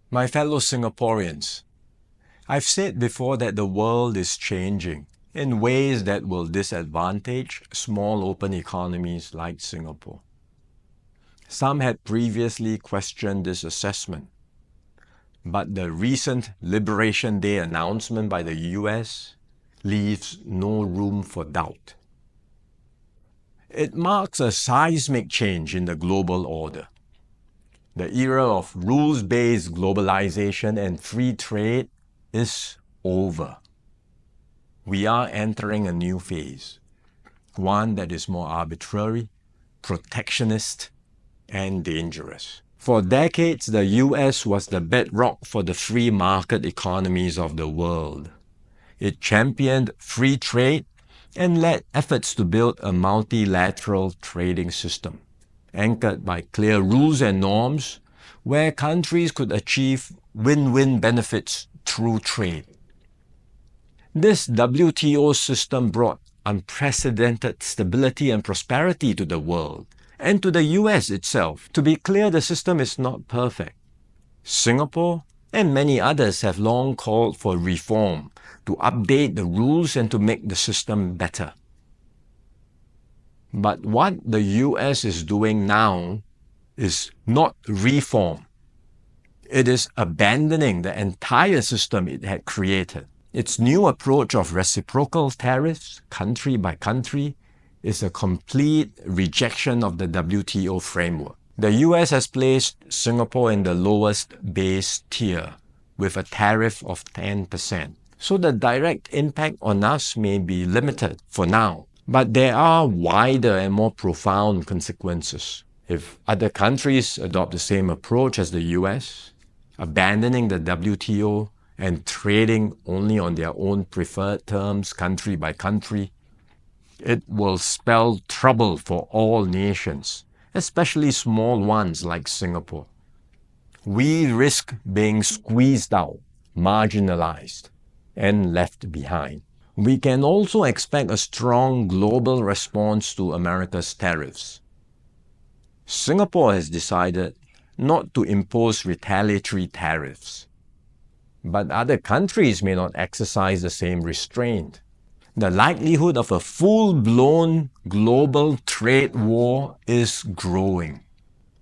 My fellow Singaporeans, I've said before that the world is changing in ways that will disadvantage small open economies like Singapore. Some had previously questioned this assessment, but the recent Liberation Day announcement by the US leaves no room for doubt. It marks a seismic change in the global order. The era of rules-based globalization and free trade is over. We are entering a new phase, one that is more arbitrary, protectionist, and dangerous. For decades, the US was the bedrock for the free market economies of the world. It championed free trade and led efforts to build a multilateral trading system, anchored by clear rules and norms where countries could achieve win-win benefits through trade. This WTO system brought unprecedented stability and prosperity to the world and to the US itself. To be clear, the system is not perfect. Singapore and many others have long called for reform to update the rules and to make the system better. But what the US is doing now is not reform. It is abandoning the entire system it had created. Its new approach of reciprocal tariffs, country by country, is a complete rejection of the WTO framework. The US has placed Singapore in the lowest base tier with a tariff of 10%. So the direct impact on us may be limited for now, but there are wider and more profound consequences. If other countries adopt the same approach as the US, abandoning the WTO and trading only on their own preferred terms country by country, it will spell trouble for all nations, especially small ones like Singapore. We risk being squeezed out, marginalized, and left behind. We can also expect a strong global response to America's tariffs. Singapore has decided not to impose retaliatory tariffs, but other countries may not exercise the same restraint. The likelihood of a full-blown global trade war is growing.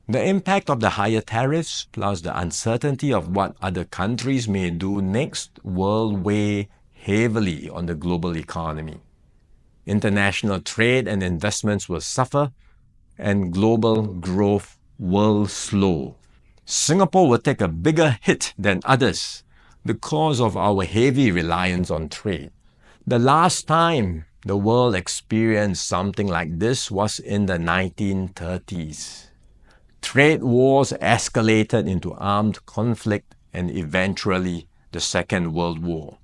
The impact of the higher tariffs, plus the uncertainty of what other countries may do next, will weigh heavily on the global economy. International trade and investments will suffer, and global growth will slow. Singapore will take a bigger hit than others because of our heavy reliance on trade. The last time the world experienced something like this was in the 1930s. Trade wars escalated into armed conflict and eventually the Second World War.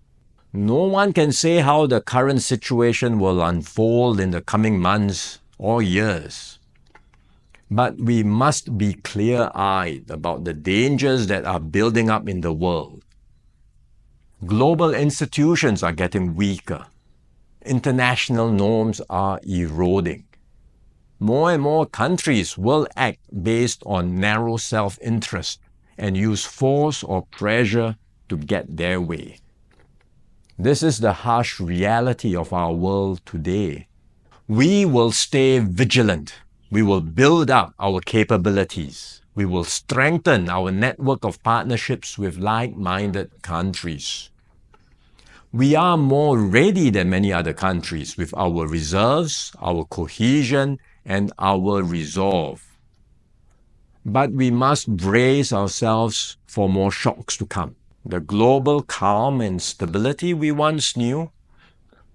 No one can say how the current situation will unfold in the coming months or years. But we must be clear-eyed about the dangers that are building up in the world. Global institutions are getting weaker. International norms are eroding. More and more countries will act based on narrow self-interest and use force or pressure to get their way. This is the harsh reality of our world today. We will stay vigilant. We will build up our capabilities. We will strengthen our network of partnerships with like-minded countries. We are more ready than many other countries with our reserves, our cohesion, and our resolve. But we must brace ourselves for more shocks to come. The global calm and stability we once knew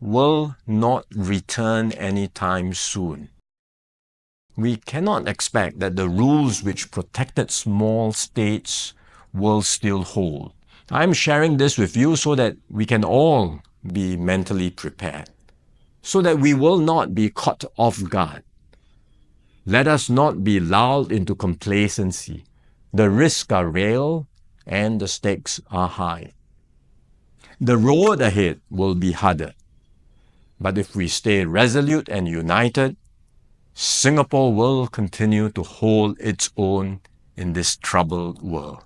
will not return anytime soon. We cannot expect that the rules which protected small states will still hold. I'm sharing this with you so that we can all be mentally prepared, so that we will not be caught off guard. Let us not be lulled into complacency. The risks are real and the stakes are high. The road ahead will be harder. But if we stay resolute and united, Singapore will continue to hold its own in this troubled world.